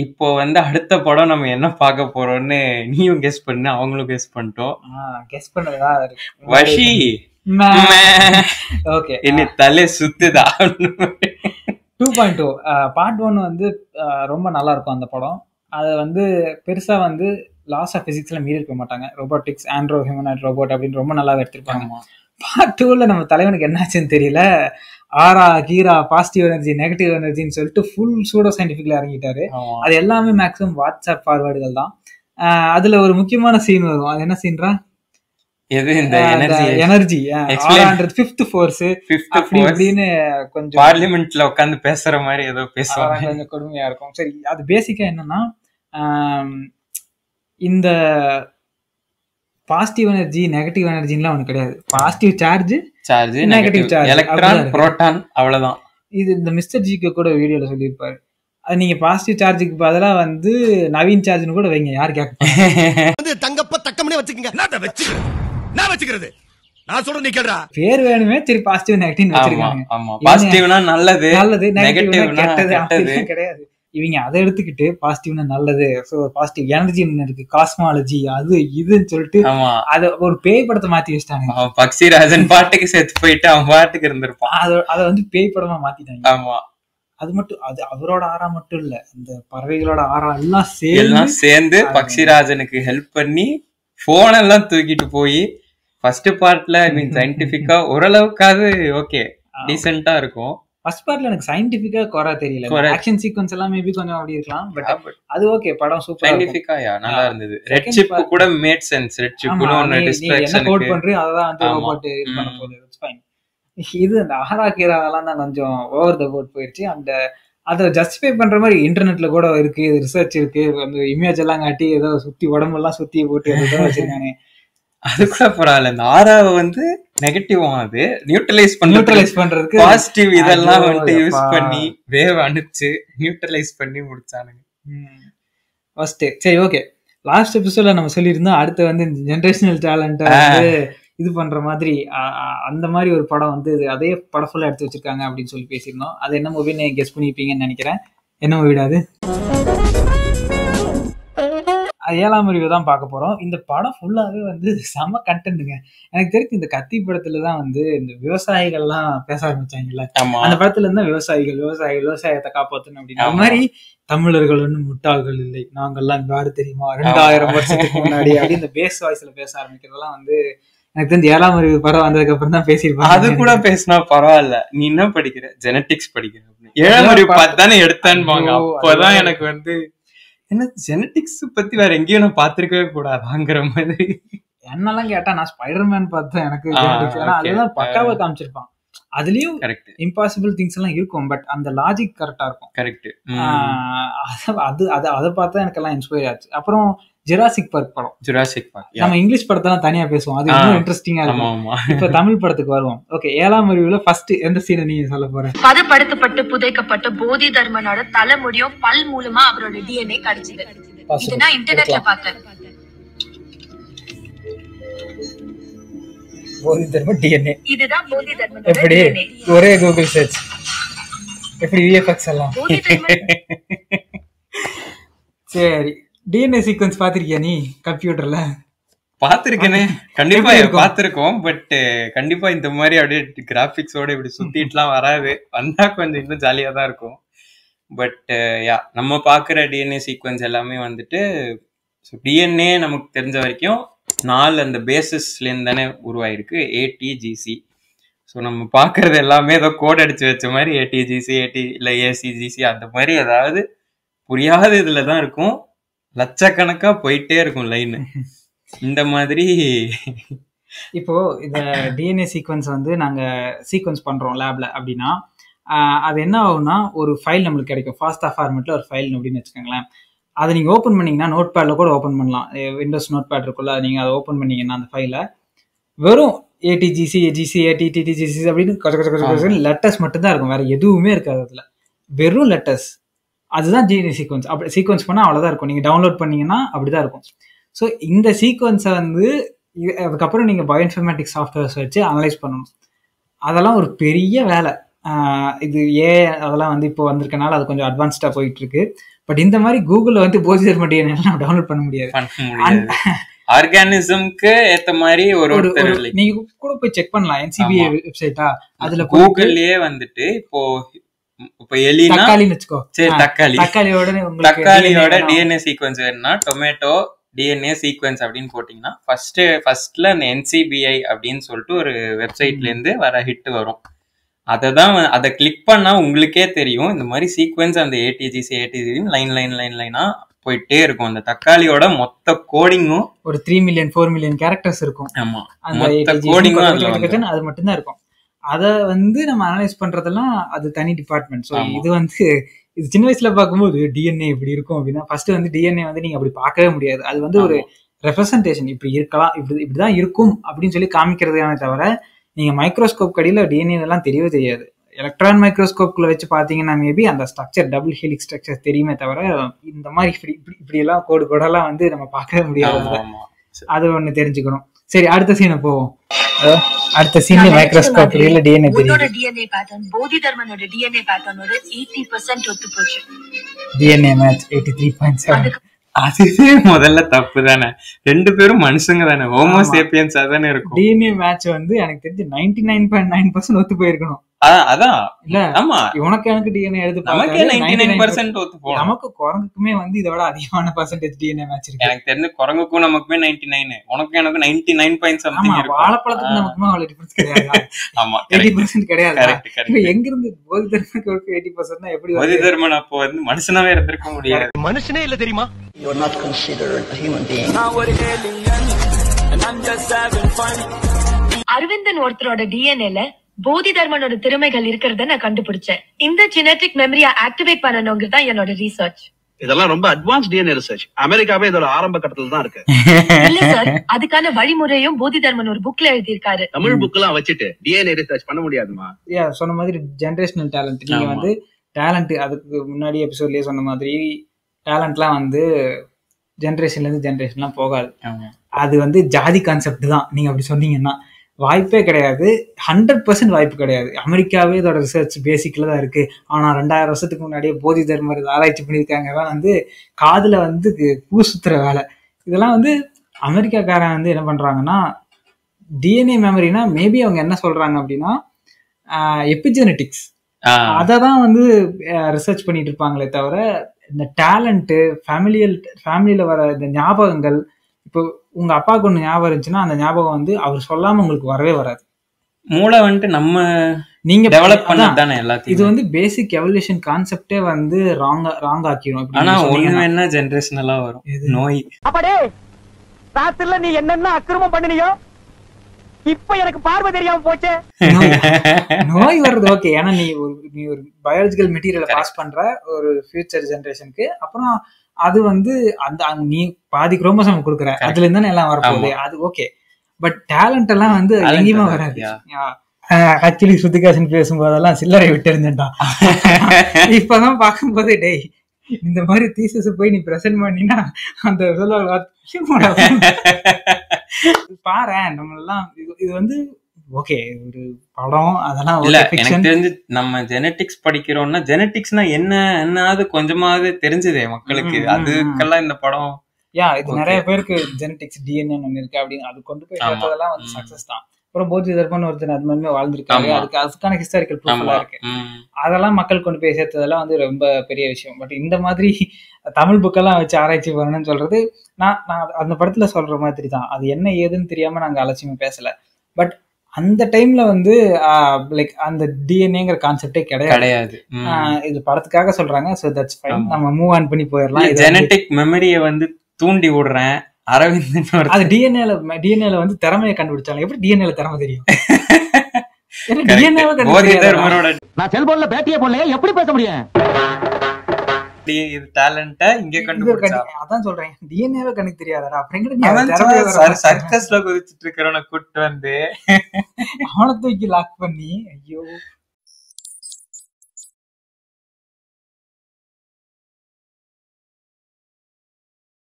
இப்போ வந்து அடுத்த படம் நம்ம என்ன பார்க்க போறோம்னு நீயும் கெஸ் பண்ணு, அவங்களும் கெஸ் பண்ணிட்டோம். கெஸ் பண்ணதா வஷி ஓகே என்ன தலை சுத்துதா. 2.2 பார்ட் 1 வந்து ரொம்ப நல்லா இருக்கும் அந்த படம். அதை வந்து பெருசா வந்து லாஸ் ஆஃப் பிசிக்ஸ்ல மீறி இருக்க மாட்டாங்க. ரோபோட்டிக்ஸ், ஆண்ட்ரோ ஹியூமனாய்ட் ரோபோட் அப்படின்னு ரொம்ப நல்லா எடுத்திருப்பாங்க. பார்ட் 2ல நம்ம தலைவனுக்கு என்னாச்சுன்னு தெரியல, ஆரா கீரா பாசிட்டிவ் எனர்ஜி நெகட்டிவ் எனர்ஜின்னு சொல்லிட்டு ஃபுல் சூடோ சயின்டிபிக்ல இறங்கிட்டாரு. அது எல்லாமே மேக்ஸிமம் வாட்ஸ்அப் ஃபார்வர்டுகள் தான். அதுல ஒரு முக்கியமான சீன் வரும். அது என்ன சீன்றா? எது இந்த எனர்ஜி ஃபிஃப்த் ஃபோர்ஸ் அப்படி இப்படின்னு கொஞ்சம் பார்லிமெண்ட்ல உட்கார்ந்து பேசுற மாதிரி ஏதோ பேசுவாங்க, கொஞ்சம் கொடுமையா இருக்கும். சரி, அது பேசிக்கா என்னன்னா, இந்த பாசிட்டிவ் எனர்ஜி நெகட்டிவ் எனர்ஜின்லாம் ஒண்ணு கிடையாது. Positive charge negative charge, electron proton, அவ்வளவுதான். இது இந்த மிஸ்டர் ஜிக்கு கூட வீடியோல சொல்லியிருப்பாரு. அது நீங்க பாசிட்டிவ் சார்ஜுக்கு பதிலா வந்து நவீன் சார்ஜ்னு கூட வைங்க, யார் கேட்க. தங்கப்ப தக்கம்னே வச்சுக்கங்க. நான் வச்சுக்கிறது நான் சொல்றேன், நீ கேளுடா. பேர் வேணுமே சரி பாசிட்டிவ் நெகட்டிவ் வச்சிருக்காங்க. ஆமா, பாசிட்டிவ்னா நல்லது, நெகட்டிவ்னா கெட்டது கிடையாது. இவங்க அதை எடுத்துக்கிட்டு பாசிட்டிவ்னா நல்லது, சோ பாசிட்டிவ் எனர்ஜி இருக்கு, காஸ்மாலஜி அது இதுன்னு சொல்லிட்டு அத ஒரு பேய் படத்தை மாத்தி வச்சிட்டாங்க. பக்ஷிராஜன் பாட்டுக்கு சேர்த்து போயிட்டு அவன் பாட்டுக்கு இருந்திருப்பான். அதை வந்து பேய் படமா மாத்திட்டாங்க. ஆமா, அது மட்டும், அது அவரோட ஆறா மட்டும் இல்ல, அந்த பறவைகளோட ஆறா எல்லாம் சேர்ந்து பக்ஷிராஜனுக்கு ஹெல்ப் பண்ணி போன் எல்லாம் தூக்கிட்டு போய் ஃபர்ஸ்ட் பார்ட்ல ஐ மீன் சயின்டிபிக்கா ஓரளவுக்காவது ஓகே டீசென்ட்டா இருக்கும். ஃபர்ஸ்ட் பார்ட்ல எனக்கு சயின்டிபிக்கா குறை தெரியல. ஆக்ஷன் சீக்வென்ஸ் எல்லாம் மேபி கொஞ்சம் அப்படி இருக்கலாம், பட் அது ஓகே. படம் சூப்பரா சயின்டிபிக்கா நல்லா இருந்தது. ரெட் சிப் கூட மேட் சென்ஸ். ரெட் சிப்னு ஒன்னு டிஸ்ட்ராக்ஷன் என்ன கோட் பண்றீ அததான் வந்து ரோபோட் இது பண்ண போகுது. It's fine. இது அந்த ஆரா கீரா எல்லாம் தான் கொஞ்சம் ஓவர் த போர்ட் போயிடுச்சு. அந்த அதை ஜஸ்டிஃபை பண்ற மாதிரி இன்டர்நெட்ல கூட இருக்கு, ரிசர்ச் இருக்கு, அந்த இமேஜ் எல்லாம் காட்டி ஏதோ சுத்தி உடம்பெல்லாம் சுத்தி போட்டு வச்சிருக்காங்க. அது கூட பரவாயில்ல. இந்த ஆராவை வந்து நெகட்டிவ் அது நியூட்ரலைஸ் பண்றதுக்கு பாசிட்டிவ் இதெல்லாம் வந்து யூஸ் பண்ணி வேவ் அனுப்பிச்சு நியூட்ரலைஸ் பண்ணி முடிச்சானுங்க ஃபர்ஸ்ட். சரி, ஓகே. லாஸ்ட் எபிசோட்ல நம்ம சொல்லியிருந்தோம் அடுத்து வந்து ஜெனரேஷனல் டேலண்ட் வந்து இது பண்ற மாதிரி அந்த மாதிரி ஒரு படம் வந்து அதே படம் ஃபுல்லா எடுத்து வச்சிருக்காங்க அப்படின்னு சொல்லி பேசியிருந்தோம். அது என்ன மூவின்னு கெஸ் பண்ணிருப்பீங்கன்னு நினைக்கிறேன். என்ன மூவிடா அது? 7ஆம் அறிவு தான் பார்க்க போறோம். இந்த படம் ஃபுல்லாவே வந்து செம கண்டென்ட்டுங்க. எனக்கு தெரிஞ்சு இந்த கத்தி படத்துலதான் வந்து இந்த விவசாயிகள்லாம் பேச ஆரம்பிச்சாங்கல்ல, அந்த படத்துல இருந்தா விவசாயத்தை காப்பாற்றணும் அப்படின்னு. அது மாதிரி தமிழர்கள் ஒன்னும் முட்டாள்கள் இல்லை, நாங்கெல்லாம் நாடு தெரியுமா 2000 வருஷத்துக்கு முன்னாடி அப்படி இந்த பேஸ் வாய்ஸ்ல பேச ஆரம்பிக்கிறதெல்லாம் வந்து எனக்கு தெரிஞ்சு 7ஆம் அறிவு படம் வந்ததுக்கு அப்புறம் தான் பேசிருப்பாங்க. அது கூட பேசினா பரவாயில்ல. நீ என்ன படிக்கிற? ஜெனட்டிக்ஸ் படிக்கிற. 7ஆம் அறிவு பார்த்து தானே எடுத்தான்னு. அப்பதான் எனக்கு வந்து என்ன ஜெனட்டிக்ஸ் பத்தி வேற எங்கேயும் நான் பாத்திருக்கவே கூடாதாங்கிற மாதிரி. என்னெல்லாம் கேட்டா நான் ஸ்பைடர்மேன் பார்த்தேன். எனக்கு அதெல்லாம் பக்காவா காமிச்சிருப்பான். அதுலயும் இம்பாசிபிள் திங்ஸ் எல்லாம் இருக்கும், பட் அந்த லாஜிக் கரெக்டா இருக்கும். கரெக்ட். அதை பார்த்தா எனக்கு எல்லாம் இன்ஸ்பயர் ஆச்சு. அப்புறம் ஜுராசிக் பார்க் படம். நம்ம இங்கிலீஷ் படத்தெல்லாம் தனியா பேசுவோம், அது இன்னும் இன்ட்ரெஸ்டிங்கா இருக்கும். இப்ப தமிழ் படத்துக்கு வருவோம். ஓகே, 7ஆம் அறிவுல ஃபர்ஸ்ட் எந்த சீனை நீங்க சொல்ல போற? பதப்படுத்தப்பட்டு புதைக்கப்பட்ட போதி தர்மனோட தலைமுடியும் பல் மூலமா அவரோட டிஎன்ஏ கிடைச்சது. இது நான் இன்டர்நெட்ல பார்த்தேன். போதி தர்ம டிஎன்ஏ, இதுதான் போதி தர்ம. எப்படி? ஒரே கூகுள் சர்ச். எப்படி விஎஃப்எக்ஸ் எல்லாம். சரி, டிஎன்ஏ சீக்வென்ஸ் பாத்திருக்கியா நீ கம்ப்யூட்டர்ல? பாத்திருக்கேனே, கண்டிப்பா பாத்திருக்கோம். பட் கண்டிப்பா இந்த மாதிரி அப்படியே கிராபிக்ஸோட இப்படி சுத்திட்டுலாம் வராது. வந்தா கொஞ்சம் இன்னும் ஜாலியா தான் இருக்கும். பட் நம்ம பாக்குற டிஎன்ஏ சீக்வென்ஸ் எல்லாமே வந்துட்டு டிஎன்ஏ நமக்கு தெரிஞ்ச வரைக்கும் 4 அந்த பேசிஸ்ல இருந்து தானே உருவாயிருக்கு, ATGC. ஸோ நம்ம பாக்குறது எல்லாமே ஏதோ கோட் அடிச்சு வச்ச மாதிரி ATGC இல்ல ACGC அந்த மாதிரி ஏதாவது புரியாத இதுலதான் இருக்கும். லட்சக்கணக்கா போயிட்டே இருக்கும் லைன் இந்த மாதிரி. இப்போ இந்த டிஎன்ஏ சீக்வன்ஸ் வந்து நாங்க சீக்வன்ஸ் பண்றோம் லேப்ல அப்படின்னா, அது என்ன ஆகும்னா ஒரு ஃபைல் நம்மளுக்கு கிடைக்கும், ஃபாஸ்டா ஃபார்மேட்ல ஒரு ஃபைல் அப்படின்னு வச்சுக்கோங்களேன். அதை நீங்க ஓப்பன் பண்ணீங்கன்னா நோட் பேட்ல கூட ஓப்பன் பண்ணலாம். விண்டோஸ் நோட் பேட் இருக்குல்ல, நீங்க அதை ஓப்பன் பண்ணீங்கன்னா அந்த ஃபைலை வெறும் ATGC ATTTGC அப்படின்னு லெட்டர்ஸ் மட்டும்தான் இருக்கும், வேற எதுவுமே இருக்காது. அதுல வெறும் லெட்டர்ஸ். அதுதான் டிஎன்ஏ சீக்வன்ஸ். அப்படி சீக்வன்ஸ் பண்ணால் அவ்வளோதான் இருக்கும். நீங்கள் டவுன்லோட் பண்ணீங்கன்னா அப்படிதான் இருக்கும். ஸோ இந்த சீக்வன்ஸை வந்து அதுக்கப்புறம் நீங்கள் பயோஇன்ஃபர்மேட்டிக்ஸ் சாஃப்ட்வேர்ஸ் வச்சு அனலைஸ் பண்ணணும். அதெல்லாம் ஒரு பெரிய வேலை. இது அதெல்லாம் வந்து இப்போ வந்திருக்கனால அது கொஞ்சம் அட்வான்ஸ்டாக போயிட்டு இருக்கு. பட் இந்த மாதிரி கூகுள்ல வந்து போதி தர்ம டிஎன்ஏ எல்லாம் டவுன்லோட் பண்ண முடியாது. ஆர்கானிசம்க்கு ஏத்த மாதிரி ஒரு நீங்க கூட போய் செக் பண்ணலாம் NCBI வெப்சைட்டா, அதுல கூகுள்லயே வந்துட்டு இப்போ எலினா தக்காளின்னு வச்சுக்கோ, சரி தக்காளியோட டிஎன்ஏ சீக்வன்ஸ் வேணும்னா டொமேட்டோ டிஎன்ஏ சீக்வன்ஸ் அப்படின்னு போட்டீங்கன்னா ஃபர்ஸ்ட்ல அந்த NCBI அப்படின்னு சொல்லிட்டு ஒரு வெப்சைட்ல இருந்து வர ஹிட் வரும். அதை கிளிக் பண்ணா உங்களுக்கே தெரியும் இந்த மாதிரி சீக்வன்ஸ் அந்த ATGC லைனா போயிட்டே இருக்கும். அந்த தக்காளியோட மொத்த கோடிங்கும் ஒரு 3 மில்லியன் 4 மில்லியன் கேரக்டர்ஸ் இருக்கும். ஆமா, மொத்த கோடிங்கும் அது மட்டும் தான் இருக்கும். அதை வந்து நம்ம அனலைஸ் பண்றதெல்லாம் அது தனி டிபார்ட்மெண்ட். ஸோ இது சின்ன வயசுல பார்க்கும்போது டிஎன்ஏ இப்படி இருக்கும் அப்படின்னா ஃபர்ஸ்ட் வந்து டிஎன்ஏ வந்து நீங்க அப்படி பார்க்கவே முடியாது. அது வந்து ஒரு ரெப்ரசன்டேஷன், இப்படி இருக்கலாம், இப்படிதான் இருக்கும் அப்படின்னு சொல்லி காமிக்கிறதுக்கான தவிர நீங்க மைக்ரோஸ்கோப் கடியில டிஎன்ஏ எல்லாம் தெரியவே தெரியாது. எலக்ட்ரான் மைக்ரோஸ்கோப்ல வச்சு பாத்தீங்கன்னா மேபி அந்த ஸ்ட்ரக்சர் டபுள் ஹெலிக்ஸ் ஸ்ட்ரக்சர் தெரியுமே தவிர இந்த மாதிரி இப்படி எல்லாம் கோடெல்லாம் வந்து நம்ம பார்க்கவே முடியாது. அது ஒண்ணு தெரிஞ்சுக்கணும். சரி, அடுத்த சீனை போவோம். அடுத்த சீன் மைக்ரோஸ்கோப்ல டிஎன்ஏ தெரியும். டிஎன்ஏ பேட்டர்ன் போதி தர்மனோட டிஎன்ஏ பேட்டர்னோட 80% ஒத்து போச்சு. DNA match 83.7. அதுவே முதல்ல தப்பு தானே, 2 பேரும் மனுஷங்க தானே, ஹோமோ சேப்பியன்ஸ் அதானே இருக்கும். டிஎன்ஏ மேட்ச் வந்து எனக்கு தெரிஞ்சு 99.9% ஒத்து போயிருக்கணும். அதான் இல்ல, ஆமா, எனக்கு டிஎன்ஏ எடுத்து நமக்கு 99% ஒத்து போகும். நமக்கு குரங்குக்குமே வந்து இதை விட அதிகமான பர்சன்டேஜ் டிஎன்ஏ மேட்ச் இருக்கு. எனக்கு தெரிஞ்ச குரங்குக்கும் நமக்குமே 99, உனக்கு எனக்கு 99 பாயிண்ட் சம்திங் இருக்கு. வாழைப்பழத்துக்கு நமக்குமே அவ்வளவு டிஃபரன்ஸ் கிடையாது. ஆமா, 80% கிடையாது. எங்க இருந்து போதி தர்மனுக்கு 80%னா எப்படி? போதி தர்மன் அப்போ வந்து மனுஷனாவே இருந்திருக்க முடியாது. மனுஷனே இல்ல தெரியுமா? You are not considered a human being. Aravindan ஒருத்தரோட டிஎன்ஏல போதி தர்மனோட திறமைகள் இருக்கிறத நான் கண்டுபிடிச்சேன். இந்த ஜெனடிக் மெமரியை ஆக்டிவேட் பண்ணணுங்கிறது தான் என்னோட ரிசர்ச். இதெல்லாம் ரொம்ப அட்வான்ஸ் டிஎன்ஏ ரிசர்ச். அமெரிக்காவே இதோட ஆரம்ப கட்டத்துல தான் இருக்கு. இல்ல சார், அதுக்கான வழிமுறையும் போதி தர்மன் ஒரு புக்ல எழுதியிருக்காரு. தமிழ் புக் எல்லாம் வச்சுட்டு டிஎன்ஏ ரிசர்ச் பண்ண முடியாதுமா? சொன்ன மாதிரி ஜெனரேஷனல் டேலண்ட். நீங்க வந்து டேலண்ட், அதுக்கு முன்னாடி எபிசோட்லயே சொன்ன மாதிரி டேலண்ட்லாம் வந்து ஜென்ரேஷன்ல இருந்து ஜென்ரேஷன்லாம் போகாது. அது வந்து ஜாதி கான்செப்ட் தான். நீங்க அப்படி சொன்னீங்கன்னா வாய்ப்பே கிடையாது. 100% வாய்ப்பு கிடையாது. அமெரிக்காவே இதோட ரிசர்ச் பேசிக்ல தான் இருக்கு. ஆனா 2000 வருஷத்துக்கு முன்னாடியே போதி தர்மர் ஆராய்ச்சி பண்ணியிருக்காங்க. வந்து காதுல வந்து பூ சுத்துற வேலை. இதெல்லாம் வந்து அமெரிக்காக்காரன் வந்து என்ன பண்றாங்கன்னா, டிஎன்ஏ மெமரினா மேபி அவங்க என்ன சொல்றாங்க அப்படின்னா எபிஜெனட்டிக்ஸ், அததான் வந்து ரிசர்ச் பண்ணிட்டு இருப்பாங்களே தவிர இந்த டேலண்ட், ஃபேமிலியில வர இந்த ஞாபகங்கள், இப்போ உங்க அப்பாவுக்கு ஒண்ணு ஞாபகம் இருந்துச்சுன்னா அந்த ஞாபகம் வந்து அவர் சொல்லாம உங்களுக்கு வரவே வராது. மூளை வந்துட்டு நீங்க டெவலப் பண்ணதானே எல்லாத்தையும். இது வந்து பேசிக் எவல்யூஷன் கான்செப்டே வந்து ராங் ஆக்கிரும். ஆனா ஒண்ணு என்ன ஜெனரேஷனலா வரும் நோய். அப்படே ராத்திரில நீ என்னென்ன அக்கிரமம் பண்ணினியோ இப்ப எனக்கு பார்வை தெரியாம போச்சே. நோய் வர்றது ஓகே, ஏன்னா நீ ஒரு பயாலஜிக்கல் மெட்டீரியலை பாஸ் பண்ற ஒரு ஃபியூச்சர் ஜெனரேஷனுக்கு. அப்புறம் அது வந்து அந்த நீ பாதி குரோமோசோம் கொடுக்குற, அதுல இருந்தானே எல்லாம் வரப்போகுது, அது ஓகே. பட் டேலண்ட் எல்லாம் வந்து எங்கேயுமே வராது. ஆக்சுவலி ஸ்ருதிகாசன் பேசும்போதெல்லாம் சில்லறை விட்டு இருந்தேன்டா. இப்பதான் பார்க்கும்போது டேய் இந்த மாதிரி தீசஸ் போய் நீ பிரசன்ட் பண்ணினா அந்த பாரு நம்ம எல்லாம் இது வந்து ஓகே ஒரு படம் அதெல்லாம் இல்ல. எனக்கு தெரிஞ்சு நம்ம ஜெனட்டிக்ஸ் படிக்கிறோம்னா ஜெனட்டிக்ஸ்னா என்னது கொஞ்சமாவது தெரிஞ்சதே மக்களுக்கு, அதுக்கெல்லாம் இந்த படம் இது நிறைய பேருக்கு ஜெனட்டிக்ஸ் டிஎன்ஏ ஒண்ணு இருக்கு அப்படின்னு அது கொண்டு போய் சேர்த்ததெல்லாம் வந்து சக்சஸ் தான். அப்புறம் போதி தர்மன் ஒருத்தர் அது மாதிரி வாழ்ந்திருக்காரு, அதுக்கான ஹிஸ்டாரிக்கல் ப்ரூஃப் எல்லாம் இருக்கு. அதெல்லாம் மக்கள் கொண்டு போய் சேர்த்ததெல்லாம் வந்து ரொம்ப பெரிய விஷயம். பட் இந்த மாதிரி தமிழ் புக்கெல்லாம் வச்சு ஆராய்ச்சி பண்ணணும்னு சொல்றது நான் அந்த படத்துல சொல்ற மாதிரி தான். அது என்ன ஏதுன்னு தெரியாம நாங்க அலட்சியமா பேசல. பட் அந்த டைம்ல வந்து லைக் அந்த டிஎன்ஏங்கிற கான்செப்டே கிடையாது. இது படத்துக்காக சொல்றாங்க. சோ தட்ஸ் ஃபைன், நம்ம மூவ் ஆன் பண்ணி போயிடலாம். ஜெனடிக் மெமரியை வந்து தூண்டி விடுறேன் அரவிந்தன். அது டிஎன்ஏல வந்து திறமையை கண்டுபிடிச்சாலும் எப்படி டிஎன்ஏல திறமை தெரியும்? நான் செல்போன்ல பேட்டியே போடலையே, எப்படி பேச முடியும்? அதான் சொல்றேன், டிஎன்ஏவே கணக்கு தெரியாதா? சர்க்கஸ்ல குதிச்சிட்டு இருக்கிறவனை கூட்டு வந்து அவனை தூக்கி லாக் பண்ணி ஐயோ